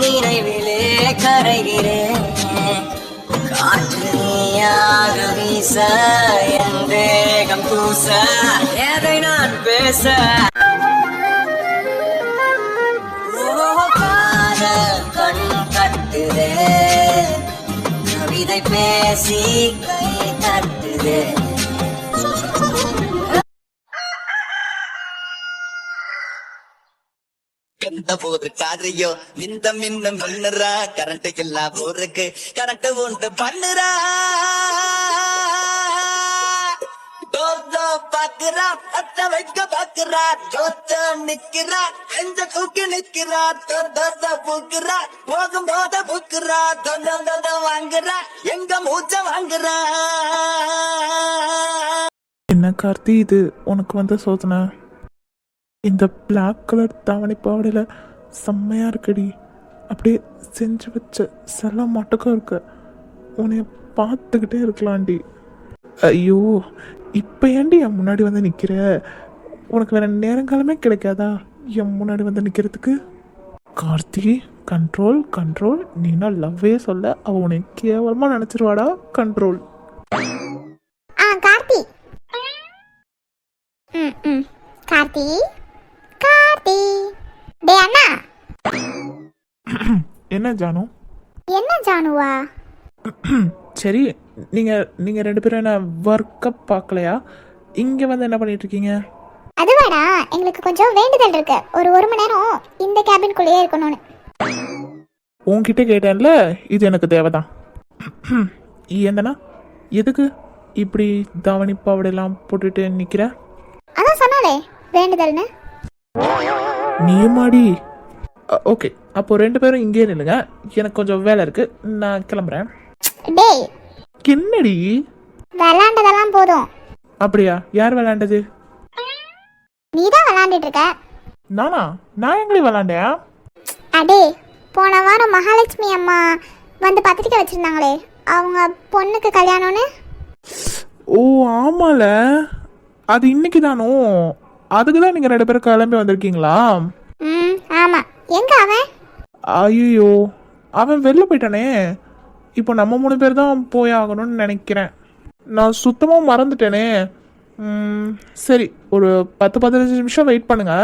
நினைவிலே கரைகிறேன். காற்று நீயாக வீச என் வேகம் பூச எதை நான் பேச கண் கட்டுதே கவிதை பேசி கை தட்டுதே. கண்ட போது காதலையோ இந்த மின்னம் பண்ணுறா கரண்ட் எல்லாம் போருக்கு கரண்ட் உண்டு பண்ணுறா பாக்குறா அத்த வைக்க பாக்குறா ஜோத்த நிக்கிறா எந்த தூக்கி நிக்கிறா பூக்குறா போகும் போத பூக்குறா தொண்ட வாங்குறா எங்க மூச்ச வாங்குறா. என்ன கார்த்தி, இது உனக்கு வந்த சோதனை? இந்த பிளாக் கலர் தாவணி பாவடையில் செம்மையாக இருக்குடி. அப்படியே செஞ்சு வச்ச செல்ல மட்டுக்கும் இருக்கு. உன்னை பார்த்துக்கிட்டே இருக்கலாம்டி. ஐயோ, இப்போ ஏன்டி என் முன்னாடி வந்து நிற்கிற? உனக்கு வேற நேரங்காலமே கிடைக்காதா என் முன்னாடி வந்து நிற்கிறதுக்கு? Karthi, control control. நீனா லவ்வே சொல்ல அவள் உன்னை கேவலமாக நினச்சிருவாடா. கண்ட்ரோல். கார்த்தி கார்த்தி கார்த்தி டே அண்ணா. என்ன ஜானு? என்ன ஜானுவா? சரி, நீங்கள் ரெண்டு பேரும் என்ன ஒர்க்கை பார்க்கலையா? இங்கே வந்து என்ன பண்ணிட்டு இருக்கீங்க? அதுவாடா, எங்களுக்கு கொஞ்சம் வேண்டுதல் இருக்கு. ஒரு மணி நேரம் இந்த கேபின்குள்ளேயே இருக்கணும்னு. உன்கிட்ட கேட்டேன்ல, இது எனக்கு தேவைதான். ஏந்தனா எதுக்கு இப்படி தாவணி பாவடையெல்லாம் போட்டுட்டு நிற்கிற? அதான் சொன்னாலே வேண்டுதல்னு. நீமாடி? ஓகே, அப்போ ரெண்டு பேரும் இங்கே நில்லுங்க. எனக்கு கொஞ்சம் வேலை இருக்கு, நான் கிளம்புறேன். டேய், என்னடி விளாண்டதெல்லாம் போதும். அப்படியா? யார் விளாண்டது? நீதான் விளாண்டுட்டு இருக்க. நானா? நான் எங்கடி விளாண்டேன்? அடே, போன வாரம் மகாலட்சுமி அம்மா வந்து பத்திரிக்கை வச்சிருந்தாங்களே, அவங்க பொண்ணுக்கு கல்யாணம்னு. ஓ ஆமால, அது இன்னைக்கு தானோ? அதுக்கு தான் நீங்கள் ரெண்டு பேரும் கிளம்பி வந்திருக்கீங்களா? ஆமா. எங்க அவன்? ஐயோ, அவன் வெளில போயிட்டானே. இப்போ நம்ம 3 பேர் தான் போய் ஆகணும்னு நினைக்கிறேன். நான் சுத்தமாக மறந்துட்டேனே. சரி, ஒரு 10-15 நிமிஷம் வெயிட் பண்ணுங்க.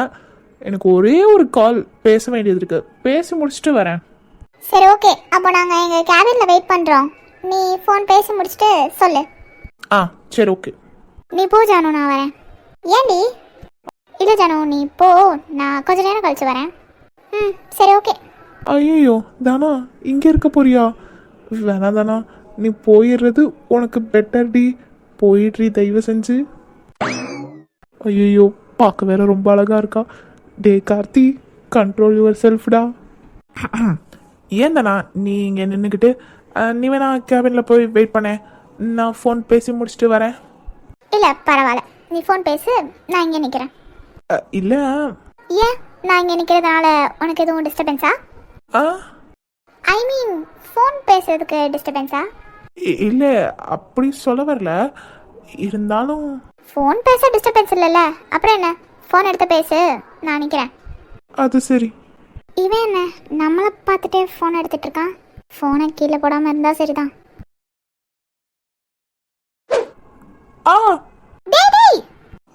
எனக்கு ஒரே ஒரு கால் பேச வேண்டியது இருக்கு. பேசி முடிச்சுட்டு வரேன். சரி, ஓகே. அப்போ நாங்கள் எங்கள் கேபினில் வெயிட் பண்ணுறோம். நீ ஃபோன் பேசி முடிச்சுட்டு சொல்லு. சரி, ஓகே. நீ போ ஜானு, நான் வரேன். ஏண்டி? இல்லை ஜானு, நீ போ, நான் கொஞ்ச நேரம் கழிச்சு வரேன். சரி, ஓகே. ஐயோ தானா, இங்கே இருக்க போறியா? வேணாம் தானா, நீ போயிடுறது உனக்கு பெட்டர் டி. போயிடுறி தயவு செஞ்சு. ஐயோ, பார்க்க வேற ரொம்ப அழகா இருக்கா. டே கார்த்தி, கண்ட்ரோல் யுவர் செல்ஃப்டா. ஏன் தானா நீ இங்கே நின்றுக்கிட்டு? நீ வேணா கேபினில் போய் வெயிட் பண்ணேன், நான் ஃபோன் பேசி முடிச்சுட்டு வரேன். இல்லை பரவாயில்ல, நீ ஃபோன் பேசு, நான் இங்கே நிற்கிறேன். இல்லை. ஏன் நான் இங்கே நிற்கிறதுனால உனக்கு எதுவும் டிஸ்டர்பன்ஸா? ஐ மீன், ஃபோன் பேசுறதுக்கு டிஸ்டர்பன்ஸா? இல்லை, அப்படி சொல்ல வரல. இருந்தாலும் ஃபோன் பேச டிஸ்டர்பன்ஸ் இல்லைல்ல, அப்புறம் என்ன? ஃபோன் எடுத்து பேசு, நான் நிற்கிறேன். அது சரி. இவன் என்ன நம்மளை பார்த்துட்டே ஃபோன் எடுத்துட்டு இருக்கான்? ஃபோனை கீழே போடாமல் இருந்தா சரிதான்.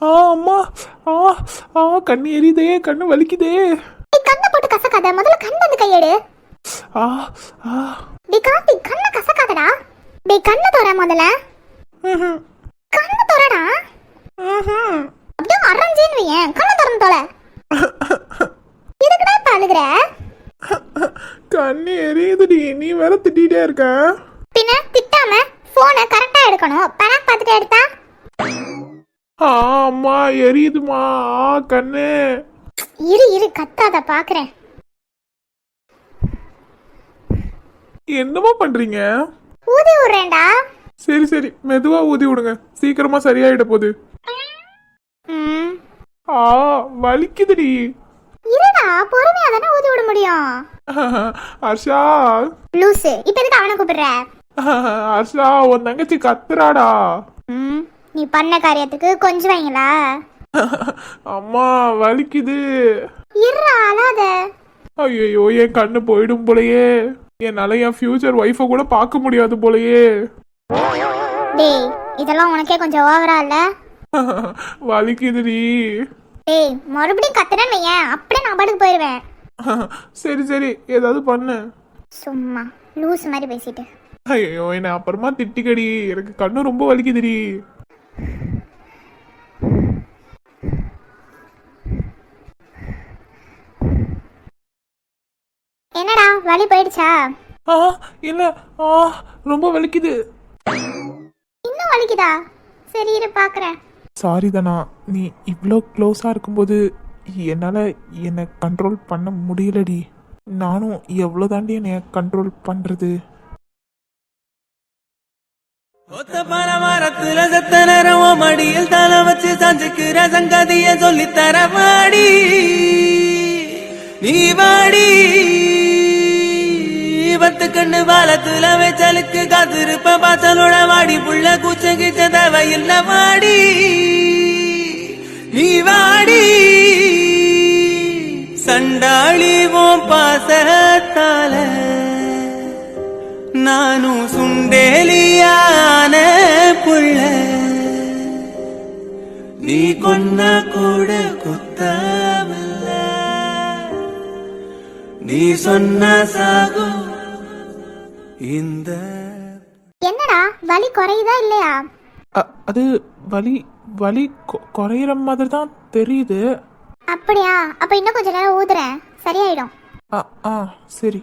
அம்மா, கண்ணு எரியுதே, கண்ணு வலிக்குதே. கண்ணை போட்டு கசக்காத, முதல்ல கண்ணு வந்து கையெடு. கார்த்தி, கண்ணை கசக்காதடா. கண்ணு தோற முதல்ல. கண்ணு தோறடா. அப்படியே அரைஞ்சேன்னு வையேன், கண்ணு திறந்து தோல. இதுக்குடா பாலுகிற? கண்ணு எரியுதுடி, நீ வேற திட்டிகிட்டே இருக்க. பின்ன திட்டாம போனை கரெக்டா எடுக்கணும். பணம் பார்த்துட்டு எடுத்தா? அம்மா எரியுதுமா கண்ணு. இரு கத்தாத, பாக்குறேன். என்னமா பண்றீங்க? ஊதி விடுறேன்டா. சரி, மெதுவா ஊதி விடுங்க, சீக்கிரமா சரியாயிட போகுது. வலிக்குதுடி. இருடா, பொறுமையா தானே ஊதி விட முடியும். ஹர்ஷா, லூசு, இப்ப எதுக்கு அவனை கூப்பிடுற? ஹர்ஷா, உன் தங்கச்சி கத்துறாடா. நீ பண்ண காரியத்துக்கு கொஞ்சம் வைங்களா? அம்மா வலிக்குது. இருடா, அழாத. ஐயோ என் கண்ணு போயிடும் போலயே. என்னால என் ஃபியூச்சர் ஒய்ஃபை கூட பார்க்க முடியாது போலயே. டேய் இதெல்லாம் உனக்கே கொஞ்சம் ஓவரா இல்ல? வலிக்குதுடி. டேய் மறுபடியும் கத்துறேன்னு வையேன், அப்படியே நான் பாட்டுக்கு போயிடுவேன். சரி சரி ஏதாவது பண்ணு. சும்மா லூஸ் மாதிரி பேசிட்டு. ஐயோ என்ன அப்புறமா திட்டிக்கடி, எனக்கு கண்ணு ரொம்ப வலிக்குதுடி. என்னடா வலி போயிடுச்சா? ஆ இல்ல, ரொம்ப வலிக்குது. இன்னும் வலிக்குதா? சரி இரு பாக்குறேன். சாரி தானா, நீ இவ்வளோ க்ளோஸாக இருக்கும்போது என்னால் என்னை கண்ட்ரோல் பண்ண முடியலடி. நானும் எவ்வளோ தாண்டி என்னை கண்ட்ரோல் பண்ணுறது. ஒத்த பரமரத்துல செத்த நேரம் மடியில் தலை வச்சு சஞ்சுக்கிற சங்கதிய சொல்லி தரவாடி நீ வாடி. பத்து கண்ணு பாலத்துல வெச்சலுக்கு காத்திருப்ப பாசலோட வாடி புள்ள கூச்ச கிச்ச தேவையில்ல வாடி நீ வாடி. சண்டாளி ஓம் பாசத்தால நானும் சுண்டேலியான புள்ள, நீ கொன்ன கூட குத்தமில்ல, நீ சொன்ன சாகும் இந்த. என்னடா வலி குறையுதா இல்லையா? அது வலி வலி குறையிற மாதிரி தான் தெரியுது. அப்படியா? அப்ப இன்னும் கொஞ்ச நேரம் ஊதுறேன், சரியாயிடும். ஆ சரி.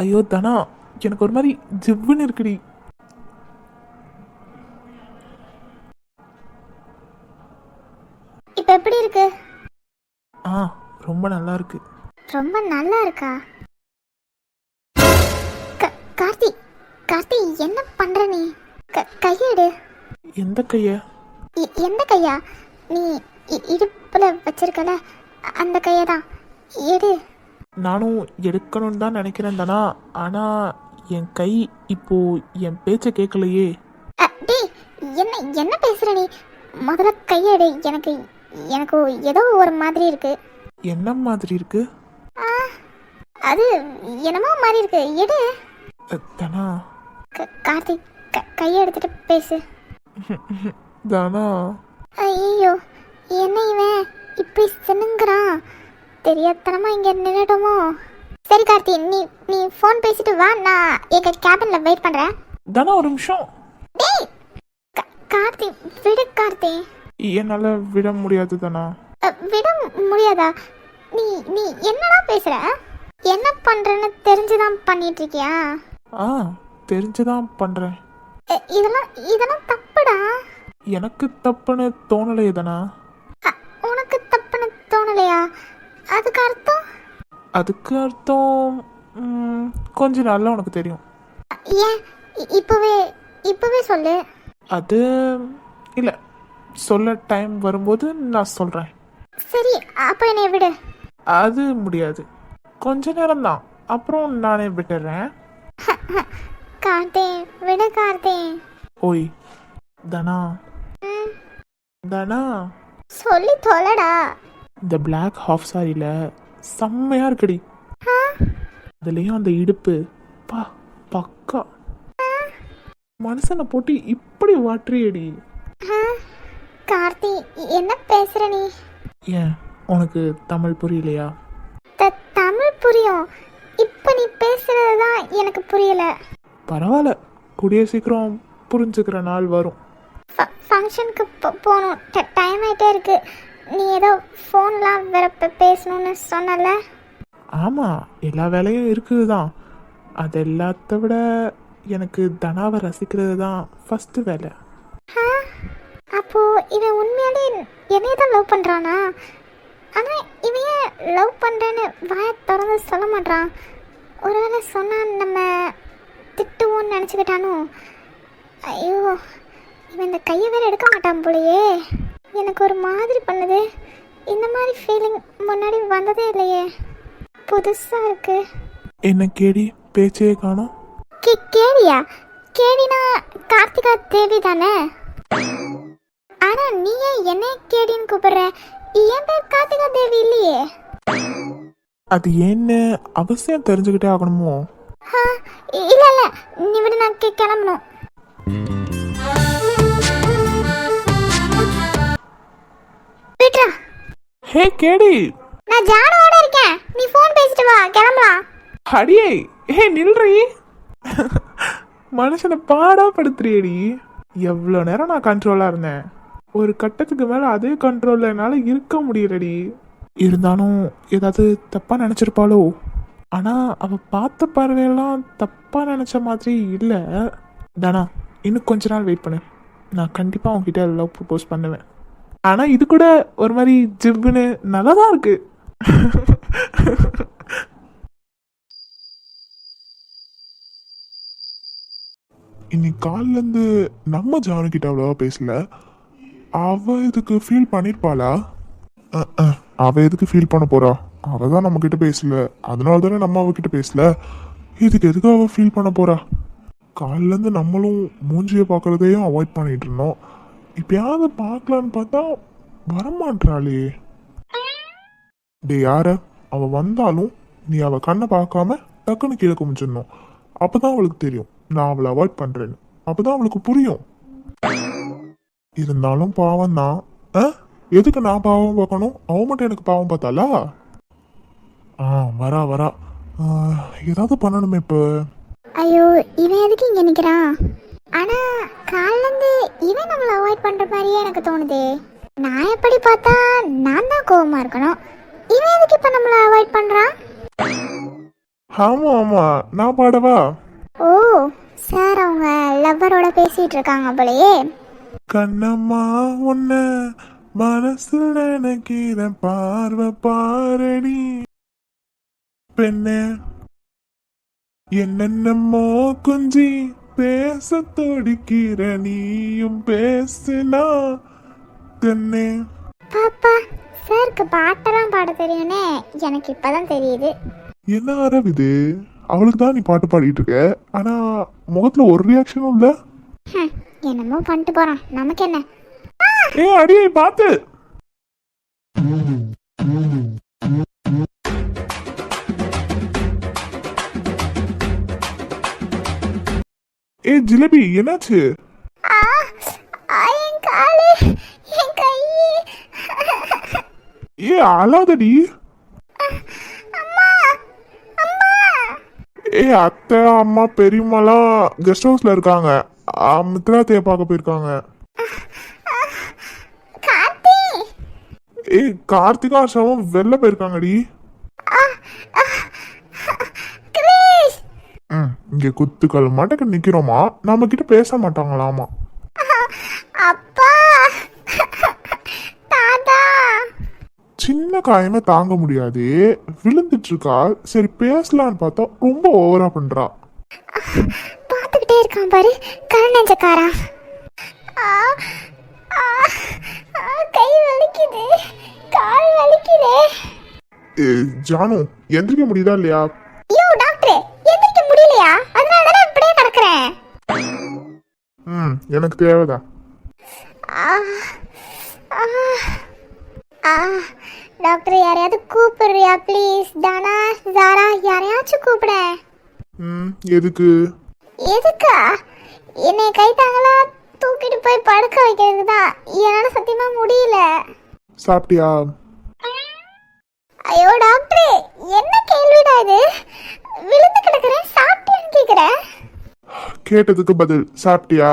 ஐயோ தனா, எனக்கு ஒரு மாதிரி ஜிவ்வுன்னு இருக்குடி. இப்ப எப்படி இருக்கு? ரொம்ப நல்லா இருக்கு. ரொம்ப நல்லா இருக்கா? கார்த்தி கார்த்தி என்ன பண்ற நீ? கையெடு. எந்த கைய? எந்த கையா? நீ இடுப்புல வச்சிருக்கல அந்த கையதான் எடு. நானும் எடுக்கணும்னு தான் நினைக்கிறேன் தானா, ஆனா என் கை இப்போ என் பேச்ச கேட்கலையே. டேய் என்ன என்ன பேசுற நீ? முதல்ல கையெடு. எனக்கு எனக்கு ஏதோ ஒரு மாதிரி இருக்கு. என்ன மாதிரி இருக்கு? அது என்னமோ மாதிரி இருக்கு, எடு. தானா கார்த்திக் கையை எடுத்துட்டு பேசு. தானா. ஐயோ என்ன இவன் இப்படி சினுங்குறான்? தெரியாதனமா இங்க நின்னுட்டோமோ? சரி கார்த்தி, நீ நீ ஃபோன் பேசிட்டு வா, நான் எங்க கேபின்ல வெயிட் பண்றேன். தானா ஒரு நிமிஷம். டேய் கார்த்தி விடு கார்த்தி. என்னால விட முடியாது தானா. விட முடியாதா? நீ நீ என்னடா பேசுற? என்ன பண்றேன்னு தெரிஞ்சுதான் பண்ணிட்டு இருக்கியா? தெரிஞ்சுதான் பண்றேன். இதெல்லாம் இதெல்லாம் தப்புடா. எனக்கு தப்புன்னு தோணலையே தானா. உனக்கு தப்புன்னு தோணலையா? அதுக்கு அர்த்தம்? அதுக்கு அர்த்தம் கொஞ்ச நாள்ல உனக்கு தெரியும். ஏன் இப்பவே இப்பவே சொல்லு. அது இல்ல, சொல்ல டைம் வரும்போது நான் சொல்றேன். சரி அப்ப என்னை விடு. அது முடியாது, கொஞ்ச நேரம் தான், அப்புறம் நானே விட்டுறேன். கார்த்தி விடு கார்த்தி. ஓய் தனா. தனா சொல்லி தொலைடா. இந்த பிளாக் ஹாஃப் சாரியில செம்மையா இருக்குடி. அதுலயும் அந்த இடுப்பு பா பக்கா. மனுஷனை போட்டு இப்படி வாட்டுறியடி. கார்த்தி என்ன பேசுற நீ? ஏன் உனக்கு தமிழ் புரியலையா? தமிழ் புரியும், இப்ப நீ பேசுறதுதான் எனக்கு புரியல. பரவாயில்ல, கூடிய சீக்கிரம் புரிஞ்சுக்கிற நாள் வரும். ஃபங்க்ஷனுக்கு போகணும், டைம் ஆகிட்டே இருக்கு. நீ ஏதோ ஃபோன்லாம் வேற பேசணும்னு சொன்னல? ஆமாம், எல்லா வேலையும் இருக்குது தான். அது எல்லாத்த விட எனக்கு தனாவை ரசிக்கிறது தான் ஃபஸ்ட்டு வேலை. அப்போ இவன் உண்மையாலே என்னைய தான் லவ் பண்ணுறானா? ஆனால் இவன் ஏன் லவ் பண்ணுறேன்னு வாயை திறந்து சொல்ல மாட்டான்? ஒருவேளை சொன்னால் நம்ம திட்டுவோன்னு நினச்சிக்கிட்டானோ? ஐயோ இவன் இந்த கையை வேற எடுக்க மாட்டான் போலையே. எனக்கு ஒரு மாதிரி பண்ணுது. இந்த மாதிரி ஃபீலிங் முன்னாடி வந்ததே இல்லையே, புதுசாக இருக்கு. என்ன கேடி பேச்சே காணோம்? கேடியா? கேடினா கார்த்திகா தேவி தானே? ஆனா நீ ஏன் என்ன கேடின்னு கூப்பிடுற? என் பேர் கார்த்திகா தேவி இல்லையே. அது ஏன்னு அவசியம் தெரிஞ்சுக்கிட்டே ஆகணுமோ? இல்ல இல்ல, நீ விட நான் கிளம்பணும். விட்றா. ஹே கேடி, நான் ஜானுவோட இருக்கேன், நீ ஃபோன் பேசிட்டு வா, கிளம்பலாம். அடியே, ஹே நில்றி. மனுஷனை பாடா படுத்துறியடி. எவ்வளோ நேரம் நான் கண்ட்ரோலாக இருந்தேன், ஒரு கட்டத்துக்கு மேலே அதே கண்ட்ரோலில் என்னால் இருக்க முடியலடி. இருந்தாலும் ஏதாவது தப்பாக நினச்சிருப்பாளோ? ஆனால் அவள் பார்த்த பார்வையெல்லாம் தப்பாக நினச்ச மாதிரி இல்லை. தானா, இன்னும் கொஞ்ச நாள் வெயிட் பண்ணு, நான் கண்டிப்பாக உங்ககிட்ட லவ் ப்ரப்போஸ் பண்ணுவேன். ஆனால் இது கூட ஒரு மாதிரி ஜிவ்னு நல்லா தான் இருக்கு. இன்னைக்கு காலிலேருந்து நம்ம ஜானுக்கிட்ட அவ்வளோவா பேசல. அவ இதுக்கு ஃபீல் பண்ணியிருப்பாளா? அவ எதுக்கு ஃபீல் பண்ண போறா? அவ தான் நம்ம கிட்ட பேசல, அதனால தானே நம்ம அவகிட்ட பேசல. இதுக்கு எதுக்கு அவ ஃபீல் பண்ண போறா? காலிலேருந்து நம்மளும் மூஞ்சியை பார்க்கறதையும் அவாய்ட் பண்ணிட்டு இருந்தோம். இப்பயாவது பார்க்கலான்னு பார்த்தா வரமாட்டாளே. டே யார, அவ வந்தாலும் நீ அவ கண்ணை பார்க்காம டக்குன்னு கீழே குமிச்சிடணும். அப்பதான் அவளுக்கு தெரியும் நான் அவளை அவாய்ட் பண்றேன்னு. அப்பதான் அவளுக்கு புரியும். இருந்தாலும் பாவம் தான். எதுக்கு நான் பாவம் பார்க்கணும்? அவ மட்டும் எனக்கு பாவம் பார்த்தாளா? வரா வரா. ஏதாவது பண்ணணுமே இப்போ. ஐயோ, இவன் எதுக்கு இங்க நிக்கிறான்? ஆனா கால்ல இருந்து இவன் நம்மள அவாய்ட் பண்ற மாதிரியே எனக்கு தோணுதே. நான் எப்படி பார்த்தா நான் தான் கோவமா இருக்கணும், இவன் எதுக்கு இப்ப நம்மள அவாய்ட் பண்றான்? ஆமா ஆமா, நான் பாடவா? ஓ சார், அவங்க லவ்வரோட பேசிட்டு இருக்காங்க போலயே. கண்ணம்மா உன்ன மனசுல நினைக்கிற பார்வை பாரடி பெண்ணே, என்னென்னமோ குஞ்சி பேச துடிக்கிற நீயும் பேசுனா கண்ணே. பாப்பா, சாருக்கு பாட்டெல்லாம் பாட தெரியும்னே எனக்கு இப்பதான் தெரியுது. என்ன அரவிது, அவளுக்கு தான் நீ பாட்டு பாடிட்டு இருக்க, ஆனா முகத்துல ஒரு ரியாக்ஷனும் இல்ல. என்னமோ பண்ணிட்டு போறான், நமக்கு என்ன? ஏ அடியே பாத்து. ஏ ஜிலேபி, என்னாச்சு? என் காலு, என் கை. ஏ அழாதடி. ஏ அத்தை அம்மா பெரியம்மாலாம் கெஸ்ட் ஹவுஸ்ல இருக்காங்க, மித்ரா தேவை பார்க்க போயிருக்காங்க. ஏ கார்த்திகா ஹர்ஷாவும் வெளில போயிருக்காங்கடி. இங்க குத்துக்கள் மாட்டக்கு நிக்கிறோமா, நம்ம கிட்ட பேச மாட்டாங்களாமா. அப்பா, தாத்தா. சின்ன காயமே தாங்க முடியாது, விழுந்துட்டு இருக்கா. சரி பேசலான்னு பார்த்தா ரொம்ப ஓவரா பண்றா. பார்த்துக்கிட்டே இருக்கான் பாரு, கருணஞ்சக்காரா. கை வலிக்குது, கால் வலிக்குதே. ஜானு, எந்திரிக்க முடியுதா இல்லையா? ஐயோ டாக்டர், எந்திரிக்க முடியலையா? அதனால தான் இப்படியே கிடக்குறேன். எனக்கு தேவைதான். டாக்டர், யாரையாவது கூப்பிடுறியா ப்ளீஸ்? தானா, ஜாரா, யாரையாச்சும் கூப்பிட. எதுக்கு? எதுக்கா? என்னை கை தாங்களா தூக்கிட்டு போய் படுக்க வைக்கிறது தான். என்னால சத்தியமா முடியல. சாப்பிட்டியா? ஐயோ டாக்டர், என்ன கேள்விடா இது? விழுந்து கிடக்குறேன், சாப்பிட்டியான்னு கேக்குறேன். கேட்டதுக்கு பதில் சாப்பிட்டியா?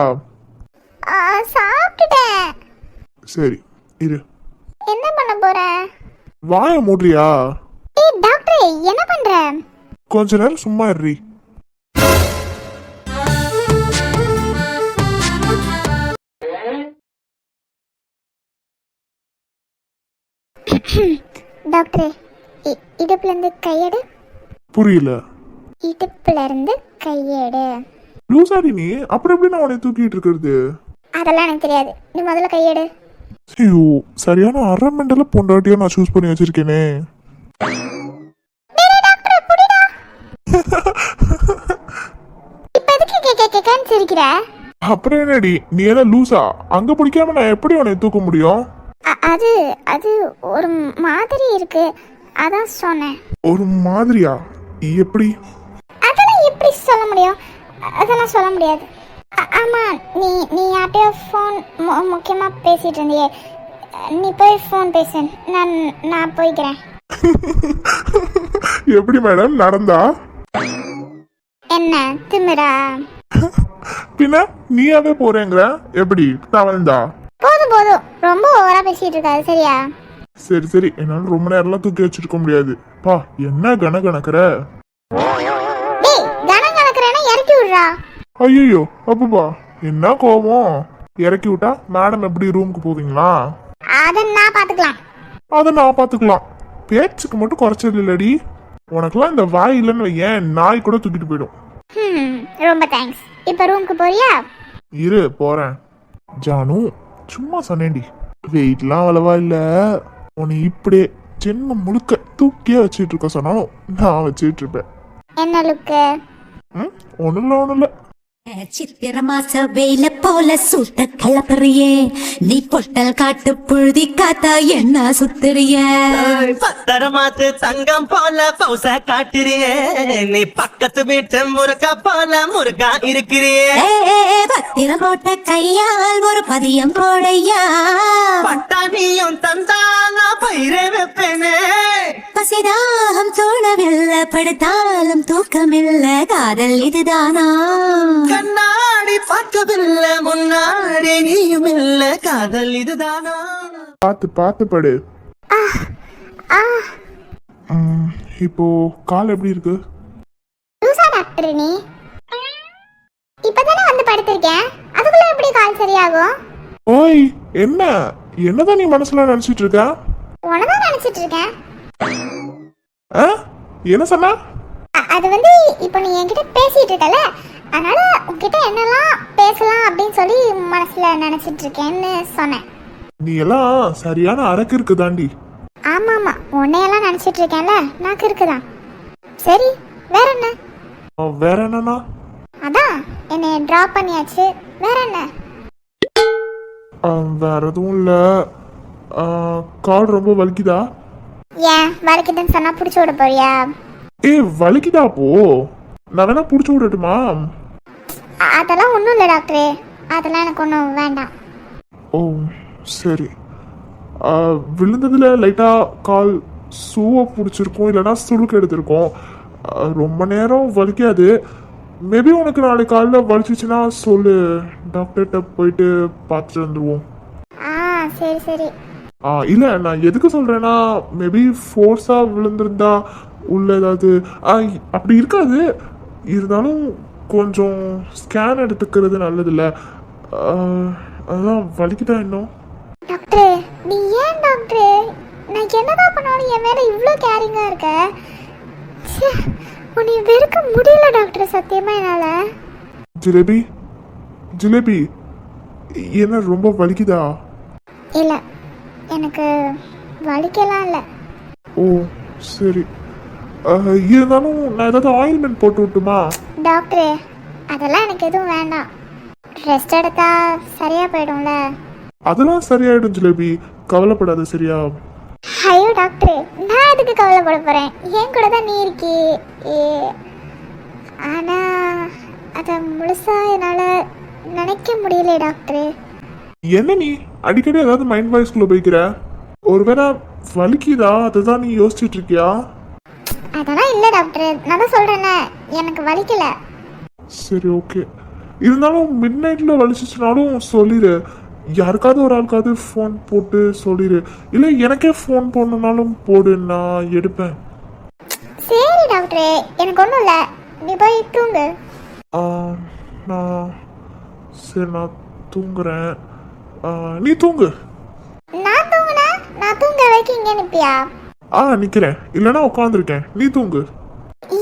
சாப்பிட்டுட்டேன். சரி இரு. என்ன பண்ண போற? வாய மூடுறியா? ஏய் டாக்டர், என்ன பண்ற? கொஞ்ச நேரம் சும்மா இருறி. டாக்டர், இடுப்புல இருந்து கையெடு. புரியல. இடுப்புல இருந்து கையெடு. லூசாடி நீ, அப்புறம் எப்படி நான் உன்னை தூக்கிட்டு இருக்கிறது? அதெல்லாம் எனக்கு தெரியாது, நீ முதல்ல கையெடு. ஐயோ, சரியான அரை மெண்டல பொண்டாட்டியா நான் சூஸ் பண்ணி வச்சிருக்கேனே. இப்ப எதுக்கு கேக்கேன்னு சிரிக்கிற? அப்புறம் என்னடி, நீ என்ன லூசா? அங்க பிடிக்காம நான் எப்படி உன்னை தூக்க முடியும்? அது அது ஒரு மாதிரி இருக்கு, அதான் சொன்னேன். ஒரு மாதிரியா? எப்படி? அதெல்லாம் எப்படி சொல்ல முடியும்? அதெல்லாம் சொல்ல முடியாது. ஆமா, நீ நீ யார்கிட்டயோ ஃபோன் முக்கியமாக பேசிட்டு இருந்தியே, நீ போய் ஃபோன் பேசு, நான் போய்க்கிறேன். எப்படி மேடம் நடந்தா? என்ன திமிரா? பின்ன நீயாவே போறேங்கிற, எப்படி தவழ்ந்தா? போதும் போதும், ரொம்ப ஓவரா பேசிட்டு இருக்காது சரியா? சரி சரி, என்னால ரொம்ப நேரம்லாம் தூக்கி வச்சிருக்க முடியாது. பா என்ன கணக்கிற? டேய், கணம் கணக்குறேன்னா இறக்கி விடுறா. ஐயோ அப்பப்பா, என்ன கோபம்? இறக்கி விட்டா மேடம் எப்படி ரூமுக்கு போவீங்களா? அதை நான் பார்த்துக்கலாம். அதை நான் பாத்துக்கலாம். பேச்சுக்கு மட்டும் குறைச்சது இல்லடி. உனக்குலாம் இந்த வாய் இல்லைன்னு ஏன் நாய் கூட தூக்கிட்டு போயிடும். ரொம்ப தேங்க்ஸ். இப்போ ரூமுக்கு போறியா? இரு போறேன். ஜானு சும்மா சொன்னேன்டி, வெயிட்லாம் அவ்வளவா இல்ல. உன்னை இப்படியே ஜென்மம் முழுக்க தூக்கியே வச்சுட்டு இருக்க சொன்னாலும் நான் வச்சுட்டு இருப்பேன். என்ன லுக்கு? ஒண்ணும் இல்ல. சித்திர மாச வெயில போல சுட்ட கலப்பறியே, நீ பொட்டல் காட்டு புழுதி காத்தா என்ன சுத்துறிய. பத்தரமாத்து தங்கம் போல பௌச காட்டுறியே, நீ பக்கத்து வீட்டு முருகா போல முருகா இருக்கிறியே. பத்திரம் போட்ட கையால் ஒரு பதியம் போடையா, பட்டாணியும் தந்தானா பயிரை வைப்பேனே. பசிதாகம் தோணவில்லை, படுத்தாலும் தூக்கமில்லை, காதல் இதுதானா? கண்ணாடி பார்க்கவில்லை, முன்னாடி நீயும் இல்ல, காதல் இதுதானா? பார்த்து படு. ஆ, இப்போ கால் எப்படி இருக்கு? லூசா டாக்டர் நீ? இப்பதானே வந்து படுத்திருக்கேன், அதுக்குள்ள எப்படி கால் சரியாகும்? ஓய் என்னதான் நீ மனசுல நினைச்சிட்டு இருக்க? உனதான் நினைச்சிட்டு இருக்கேன். ஆ? என்ன சொன்ன? அது வந்து இப்போ நீ என்கிட்ட பேசிட்டு இருக்கல, அதனால உன்கிட்ட என்னெல்லாம் பேசலாம் அப்படின்னு சொல்லி மனசுல நினைச்சிட்டு இருக்கேன்னு சொன்னேன். நீ எல்லாம் சரியான அரக்கு இருக்கு தாண்டி. ஆமா ஆமா, உன்னையெல்லாம் நினைச்சிட்டு இருக்கேன்ல, நான் இருக்குதான். சரி, வேற என்ன? வேற என்னன்னா? அதான் என்னை டிராப் பண்ணியாச்சு, வேற என்ன? வேற எதுவும் இல்ல. கால் ரொம்ப வலிக்குதா? ஏன் வலிக்குதுன்னு சொன்னா புடிச்சு விட போறியா? வலிக்குதா? போ, நான் வேணா புடிச்சு விடட்டுமா? அதெல்லாம் ஒன்றும் இல்லை டாக்டரே, அதெல்லாம் எனக்கு ஒன்றும் வேண்டாம். ஓ சரி. விழுந்ததுல லைட்டா கால் சூவை பிடிச்சிருக்கும், இல்லைன்னா சுளுக்கு எடுத்திருக்கோம். ரொம்ப நேரம் வலிக்காது. மேபி உனக்கு நாளைக்கு காலையில் வலிச்சிச்சுன்னா சொல்லு, டாக்டர்கிட்ட போயிட்டு பார்த்துட்டு வந்துடுவோம். சரி சரி. இல்லை, நான் எதுக்கு சொல்கிறேன்னா, மேபி ஃபோர்ஸாக விழுந்திருந்தா உள்ள ஏதாவது அப்படி இருக்காது. இருந்தாலும் கொஞ்சம் ஸ்கேன் எடுத்துக்கிறது நல்லதில்ல. அதான் வலிக்குதா இன்னும்? டாக்டர் நீ ஏன் டாக்டர், நான் என்னதான் பண்ணாலும் என் மேலே இவ்வளோ கேரிங்காக இருக்க? உன்னை வெறுக்க முடியல டாக்டர், சத்தியமா என்னால். ஜிலேபி என்ன ரொம்ப வலிக்குதா? இல்லை, எனக்கு வலிக்கலாம் இல்லை. ஓ சரி. இருந்தாலும் நான் ஏதாவது ஆயில்மெண்ட் போட்டு விட்டுமா? டாக்டர் அதெல்லாம் எனக்கு எதுவும் வேண்டாம், ரெஸ்ட் எடுத்தா சரியாக போயிடும்ல. அதெல்லாம் சரியாயிடும் ஜிலேபி, கவலைப்படாத சரியா? ஐயோ டாக்டர், நான் எதுக்கு கவலைப்பட போகிறேன், என் கூட தான் நீ இருக்கி. ஆனால் அதை முழுசாக என்னால் நினைக்க முடியல டாக்டர். என்ன நீ அடிக்கடி ஏதாவது மைண்ட் வாய்ஸ்குள்ளே போய்க்கிற? ஒருவேளை வலிக்குதா அதுதான் நீ யோசிச்சுட்டு இருக்கியா? அதெல்லாம் இல்லை டாக்டர், நான் தான் சொல்கிறேன்னே எனக்கு வலிக்கல. சரி ஓகே. இருந்தாலும் மிட் நைட்டில் வலிச்சிச்சுனாலும் சொல்லிடு, யாருக்காவது ஒரு ஆளுக்காவது ஃபோன் போட்டு சொல்லிடு. இல்லை எனக்கே ஃபோன் போடணுன்னாலும் போடு, நான் எடுப்பேன். சரி டாக்டர், எனக்கு ஒன்றும் இல்லை, நீ போய் தூங்கு. நான் தூங்குறேன். நீ தூங்கு. நான் தூங்குனா நான் தூங்க வரைக்கும் இங்கே நிற்பியா? நிற்கிறேன், இல்லைன்னா உட்காந்துருக்கேன், நீ தூங்கு.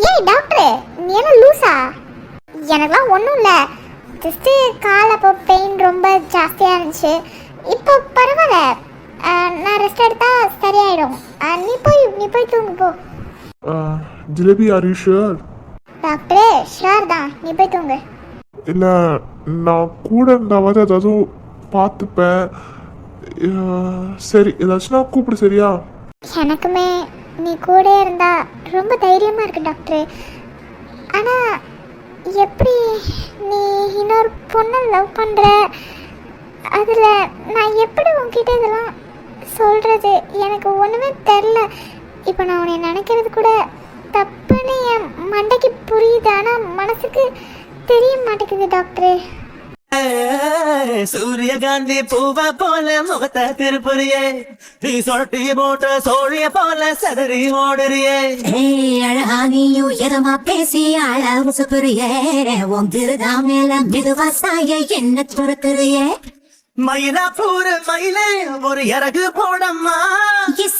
ஏய் டாக்டர், நீ என்ன லூசா? எனக்குலாம் ஒன்றும் இல்லை, ஜஸ்ட்டு கால் அப்போ பெயின் ரொம்ப ஜாஸ்தியாக இருந்துச்சு, இப்போ பரவாயில்ல, நான் ரெஸ்ட் எடுத்தா சரியாயிடும். நீ போய் தூங்கு போ. Jalebi are you sure? Doctor sure தான், நீ போய் தூங்கு. இல்லை, நான் கூட இருந்தாவது ஏதாவது பார்த்துப்பேன். சரி, ஏதாச்சும் நான் கூப்பிடு சரியா? எனக்குமே நீ கூட இருந்தா ரொம்ப தைரியமாக இருக்கு டாக்டர். ஆனால் எப்படி நீ இன்னொரு பொண்ணை லவ் பண்ணுற, அதில் நான் எப்படி உன்கிட்ட இதெல்லாம் சொல்கிறது? எனக்கு ஒன்றுமே தெரில. இப்போ நான் உன்னை நினைக்கிறது கூட தப்புன்னு என் மண்டைக்கு புரியுது, ஆனால் மனசுக்கு தெரிய மாட்டேங்குது டாக்டர். சூரியகாந்தி பூவா போல முகத்தை திருப்புறியே, நீ சொட்டி போட்ட சோழிய போல சதறி ஓடுறியே. ஏய் அழகா நீயும் எதமா பேசி ஆள உசுப்புறியே, உன் திருதா மேல மெதுவா சாய என்ன துறக்குறியே. மயிலா பூர மயிலே ஒரு இறகு போடம்மா,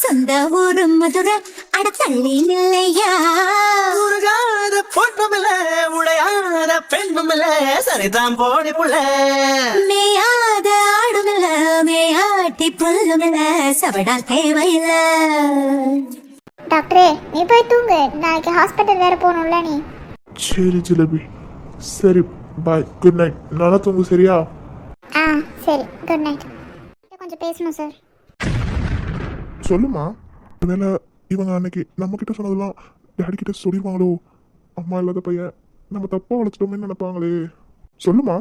சொந்த ஊரு மதுரை அட தள்ளி நில்லையா. உருகாத பொண்ணுமில்ல உடையாத பெண்ணுமில்ல, சரிதான் போடி புள்ள. மேயாத ஆடுமில்ல மேயாட்டி புல்லுமில்ல, சவடா தேவையில்ல. டாக்டரே நீ போய் தூங்கு, நாளைக்கு ஹாஸ்பிட்டல் வேறு போகணும்ல நீ. சரி ஜிலேபி, சரி பாய், குட் நைட். நல்லா தூங்கு சரியா? ஆ சரி, குட் நைட். கொஞ்சம் பேசணும் சார். சொல்லுமா. ஒருவேளை இவங்க அன்னைக்கு நம்ம கிட்ட சொன்னதெல்லாம் டேடி கிட்ட சொல்லிடுவாங்களோ? அம்மா இல்லாத பையன் நம்ம தப்பா வளர்த்துட்டோமே நினைப்பாங்களே. சொல்லுமா.